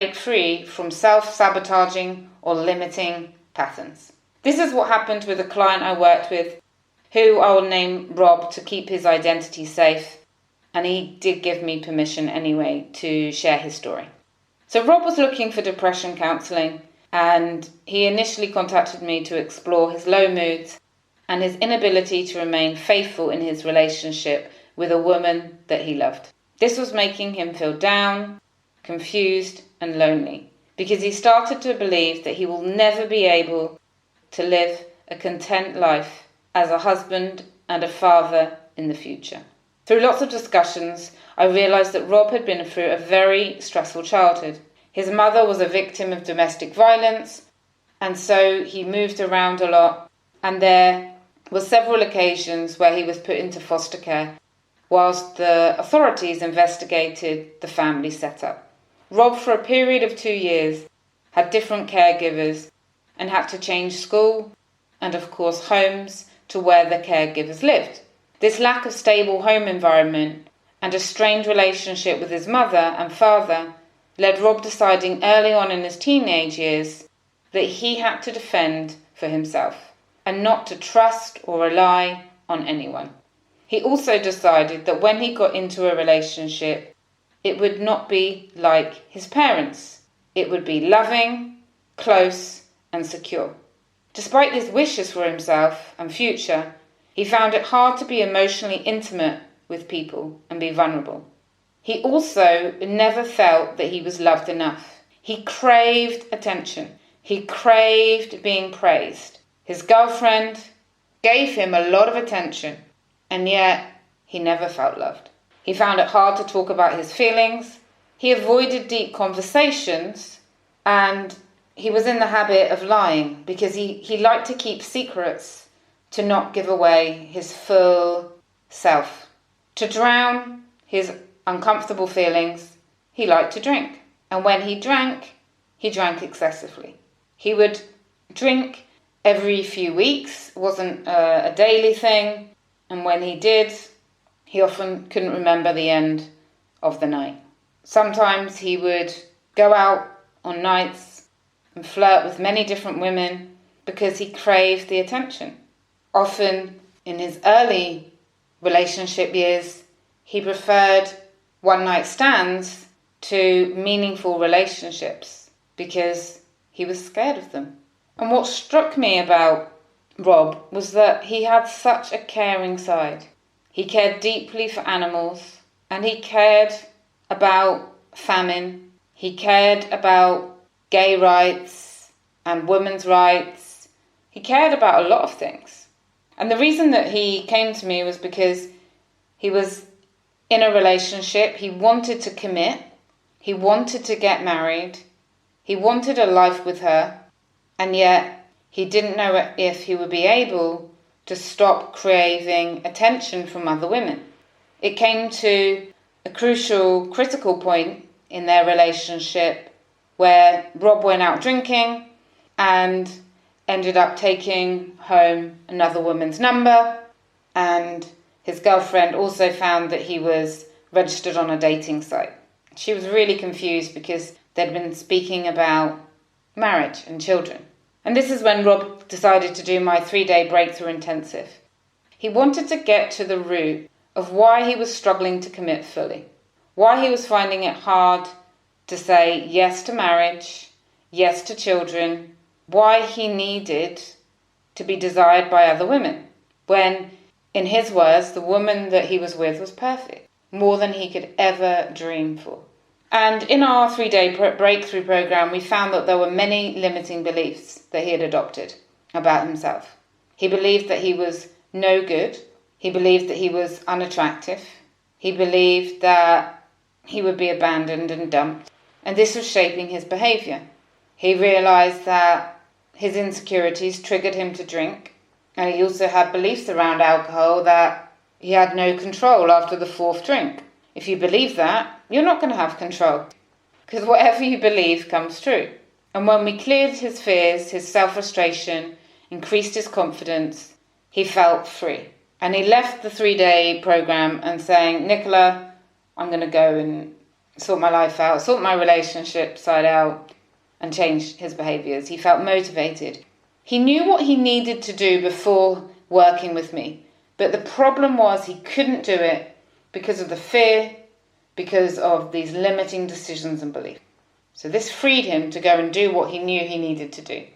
break free from self-sabotaging or limiting patterns. This is what happened with a client I worked with, who I will name Rob to keep his identity safe, and he did give me permission anyway to share his story. So Rob was looking for depression counselling, and he initially contacted me to explore his low moods and his inability to remain faithful in his relationship with a woman that he loved. This was making him feel down, confused and lonely, because he started to believe that he will never be able to live a content life as a husband and a father in the future. Through lots of discussions, I realised that Rob had been through a very stressful childhood. His mother was a victim of domestic violence, and so he moved around a lot, and there were several occasions where he was put into foster care whilst the authorities investigated the family setup. Rob, for a period of 2 years, had different caregivers and had to change school and, of course, homes to where the caregivers lived. This lack of stable home environment and a strained relationship with his mother and father led Rob deciding early on in his teenage years that he had to defend for himself and not to trust or rely on anyone. He also decided that when he got into a relationship, it would not be like his parents. It would be loving, close, and secure. Despite his wishes for himself and future, he found it hard to be emotionally intimate with people and be vulnerable. He also never felt that he was loved enough. He craved attention. He craved being praised. His girlfriend gave him a lot of attention, and yet he never felt loved. He found it hard to talk about his feelings. He avoided deep conversations, and he was in the habit of lying because he liked to keep secrets to not give away his full self. To drown his uncomfortable feelings, he liked to drink. And when he drank excessively. He would drink every few weeks, it wasn't a daily thing. And when he did, he often couldn't remember the end of the night. Sometimes he would go out on nights and flirt with many different women because he craved the attention. Often in his early relationship years, he preferred one-night stands to meaningful relationships because he was scared of them. And what struck me about Rob was that he had such a caring side. He cared deeply for animals, and he cared about famine. He cared about gay rights and women's rights. He cared about a lot of things. And the reason that he came to me was because he was in a relationship. He wanted to commit. He wanted to get married. He wanted a life with her. And yet he didn't know if he would be able to stop craving attention from other women. It came to a critical point in their relationship where Rob went out drinking and ended up taking home another woman's number, and his girlfriend also found that he was registered on a dating site. She was really confused because they'd been speaking about marriage and children. And this is when Rob decided to do my 3-day breakthrough intensive. He wanted to get to the root of why he was struggling to commit fully, why he was finding it hard to say yes to marriage, yes to children, why he needed to be desired by other women, when, in his words, the woman that he was with was perfect, more than he could ever dream for. And in our 3-day breakthrough program, we found that there were many limiting beliefs that he had adopted about himself. He believed that he was no good. He believed that he was unattractive. He believed that he would be abandoned and dumped. And this was shaping his behaviour. He realised that his insecurities triggered him to drink. And he also had beliefs around alcohol that he had no control after the 4th drink. If you believe that, you're not going to have control, because whatever you believe comes true. And when we cleared his fears, his self-frustration, increased his confidence, he felt free. And he left the 3-day program and saying, Nicola, I'm going to go and sort my life out, sort my relationship side out, and change his behaviours. He felt motivated. He knew what he needed to do before working with me. But the problem was he couldn't do it because of the fear, because of these limiting decisions and beliefs. So this freed him to go and do what he knew he needed to do.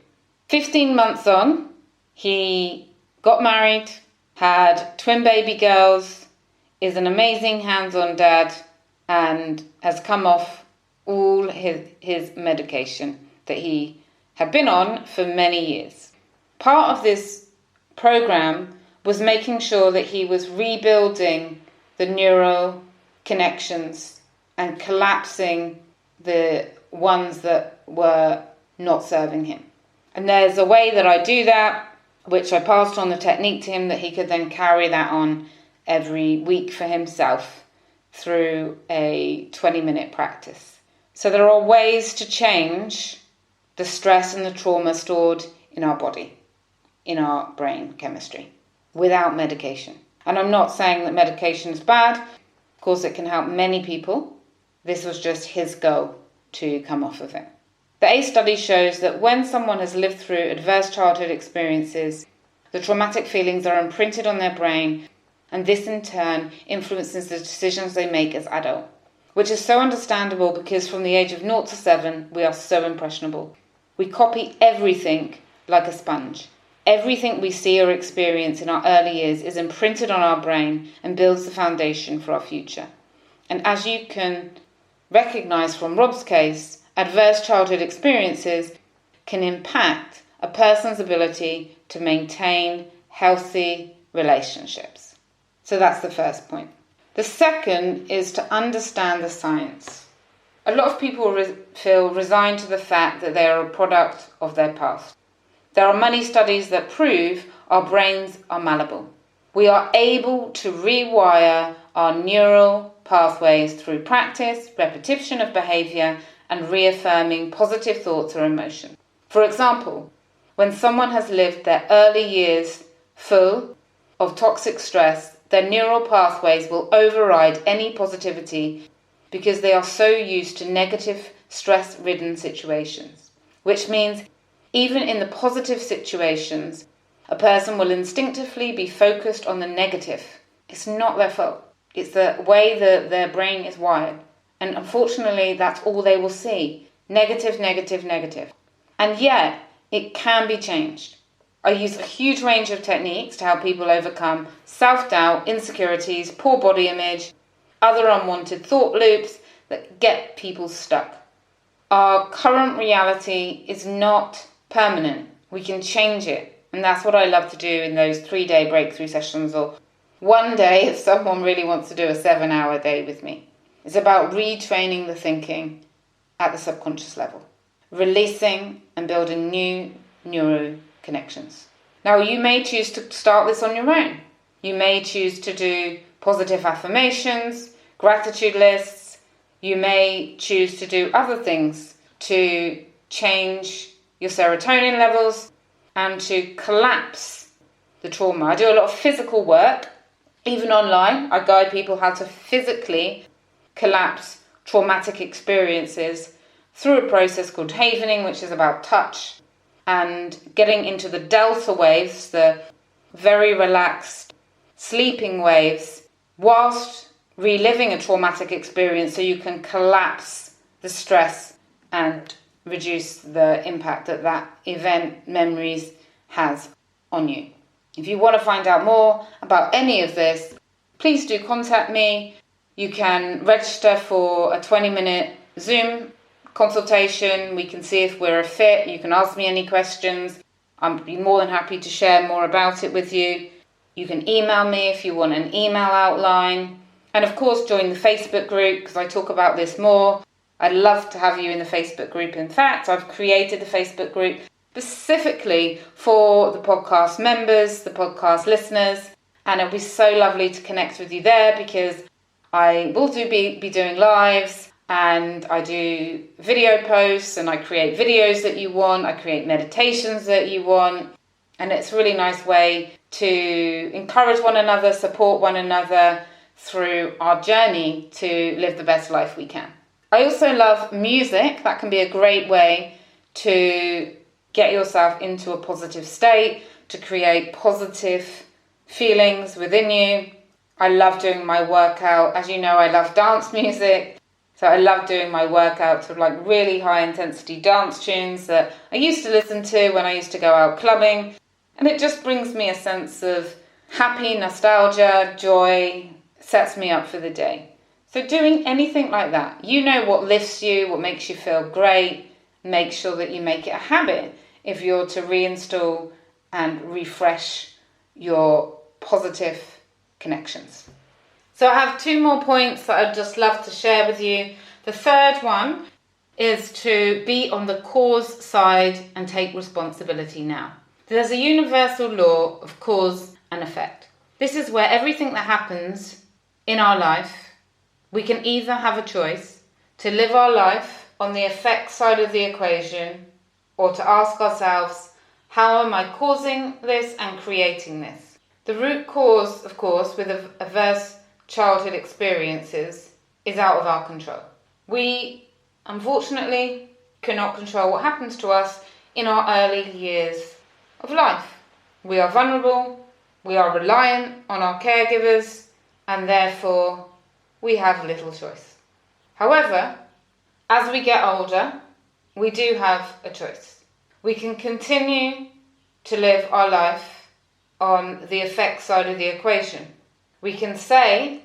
15 months on, he got married, had twin baby girls, is an amazing hands-on dad, and has come off all his medication that he had been on for many years. Part of this program was making sure that he was rebuilding the neural connections and collapsing the ones that were not serving him. And there's a way that I do that, which I passed on the technique to him that he could then carry that on every week for himself through a 20-minute practice. So there are ways to change the stress and the trauma stored in our body, in our brain chemistry, without medication. And I'm not saying that medication is bad. Of course, it can help many people. This was just his goal to come off of it. The ACE study shows that when someone has lived through adverse childhood experiences, the traumatic feelings are imprinted on their brain, and this in turn influences the decisions they make as adults, which is so understandable because from the age of 0 to 7, we are so impressionable. We copy everything like a sponge. Everything we see or experience in our early years is imprinted on our brain and builds the foundation for our future. And as you can recognise from Rob's case, adverse childhood experiences can impact a person's ability to maintain healthy relationships. So that's the first point. The second is to understand the science. A lot of people feel resigned to the fact that they are a product of their past. There are many studies that prove our brains are malleable. We are able to rewire our neural pathways through practice, repetition of behaviour, and reaffirming positive thoughts or emotion. For example, when someone has lived their early years full of toxic stress, their neural pathways will override any positivity because they are so used to negative, stress-ridden situations. Which means even in the positive situations, a person will instinctively be focused on the negative. It's not their fault. It's the way that their brain is wired. And unfortunately, that's all they will see. Negative, negative, negative. And yet, it can be changed. I use a huge range of techniques to help people overcome self-doubt, insecurities, poor body image, other unwanted thought loops that get people stuck. Our current reality is not permanent. We can change it. And that's what I love to do in those 3-day breakthrough sessions, or one day if someone really wants to do a 7-hour day with me. It's about retraining the thinking at the subconscious level, releasing and building new neuro connections. Now, you may choose to start this on your own. You may choose to do positive affirmations, gratitude lists. You may choose to do other things to change your serotonin levels and to collapse the trauma. I do a lot of physical work, even online. I guide people how to physically collapse traumatic experiences through a process called havening, which is about touch, and getting into the delta waves, the very relaxed sleeping waves, whilst reliving a traumatic experience so you can collapse the stress and reduce the impact that that event memories has on you. If you want to find out more about any of this, please do contact me. You can register for a 20-minute Zoom consultation. We can see if we're a fit. You can ask me any questions. I'd be more than happy to share more about it with you. You can email me if you want an email outline. And of course, join the Facebook group because I talk about this more. I'd love to have you in the Facebook group. In fact, I've created the Facebook group specifically for the podcast members, the podcast listeners. And it'll be so lovely to connect with you there because I will be doing lives, and I do video posts, and I create videos that you want. I create meditations that you want. And it's a really nice way to encourage one another, support one another through our journey to live the best life we can. I also love music. That can be a great way to get yourself into a positive state, to create positive feelings within you. I love doing my workout. As you know, I love dance music. So I love doing my workouts with like really high intensity dance tunes that I used to listen to when I used to go out clubbing. And it just brings me a sense of happy nostalgia, joy, sets me up for the day. So doing anything like that, you know what lifts you, what makes you feel great. Make sure that you make it a habit if you're to reinstall and refresh your positive connections. So I have 2 more points that I'd just love to share with you. The third one is to be on the cause side and take responsibility now. There's a universal law of cause and effect. This is where everything that happens in our life, we can either have a choice to live our life on the effect side of the equation, or to ask ourselves, how am I causing this and creating this? The root cause, of course, with adverse childhood experiences is out of our control. We, unfortunately, cannot control what happens to us in our early years of life. We are vulnerable, we are reliant on our caregivers, and therefore we have little choice. However, as we get older, we do have a choice. We can continue to live our life on the effect side of the equation. We can say,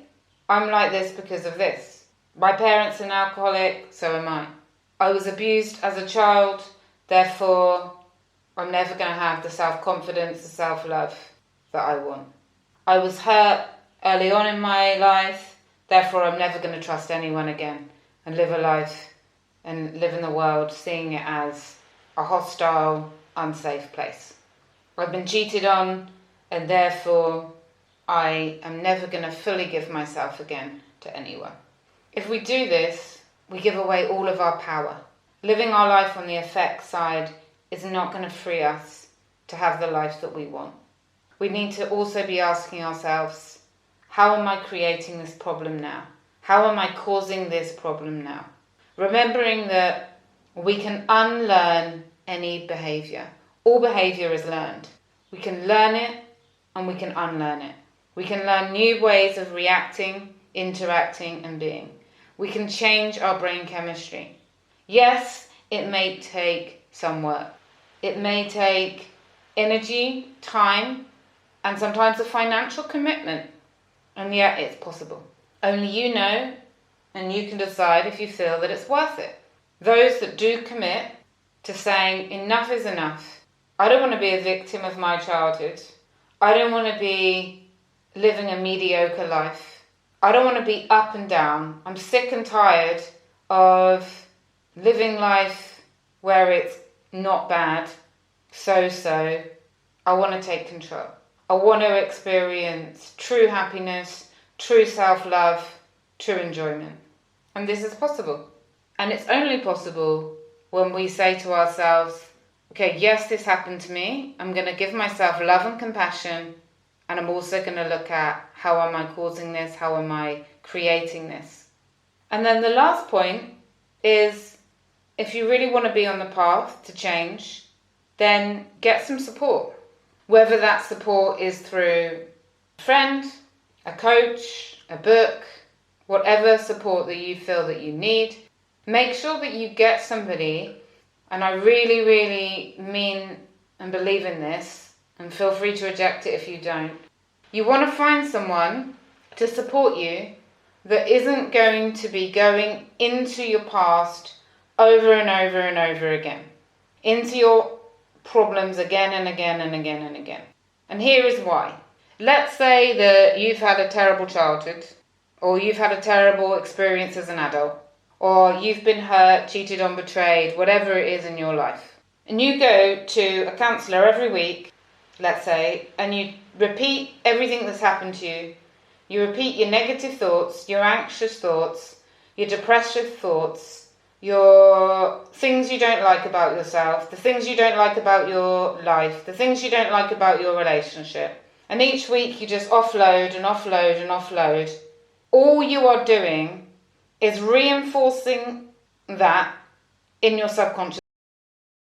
I'm like this because of this. My parents are an alcoholic, so am I. I was abused as a child, therefore I'm never going to have the self-confidence, the self-love that I want. I was hurt early on in my life, therefore I'm never going to trust anyone again and live a life and live in the world seeing it as a hostile, unsafe place. I've been cheated on, and therefore I am never going to fully give myself again to anyone. If we do this, we give away all of our power. Living our life on the effect side is not going to free us to have the life that we want. We need to also be asking ourselves, how am I creating this problem now? How am I causing this problem now? Remembering that we can unlearn any behaviour. All behaviour is learned. We can learn it and we can unlearn it. We can learn new ways of reacting, interacting and being. We can change our brain chemistry. Yes, it may take some work. It may take energy, time, and sometimes a financial commitment. And yet it's possible. Only you know, and you can decide if you feel that it's worth it. Those that do commit to saying enough is enough. I don't want to be a victim of my childhood. I don't want to be living a mediocre life. I don't want to be up and down. I'm sick and tired of living life where it's not bad, so. I want to take control. I want to experience true happiness, true self-love, true enjoyment. And this is possible. And it's only possible when we say to ourselves, okay, yes, this happened to me. I'm going to give myself love and compassion. And I'm also going to look at how am I causing this? How am I creating this? And then the last point is, if you really want to be on the path to change, then get some support. Whether that support is through a friend, a coach, a book, whatever support that you feel that you need, make sure that you get somebody, and I really, really mean and believe in this, and feel free to reject it if you don't. You want to find someone to support you that isn't going to be going into your past over and over and over again, into your problems again and again and again and again. And here is why. Let's say that you've had a terrible childhood, or you've had a terrible experience as an adult, or you've been hurt, cheated on, betrayed, whatever it is in your life. And you go to a counsellor every week, let's say, and you repeat everything that's happened to you. You repeat your negative thoughts, your anxious thoughts, your depressive thoughts, your things you don't like about yourself, the things you don't like about your life, the things you don't like about your relationship. And each week you just offload and offload and offload. All you are doing is reinforcing that in your subconscious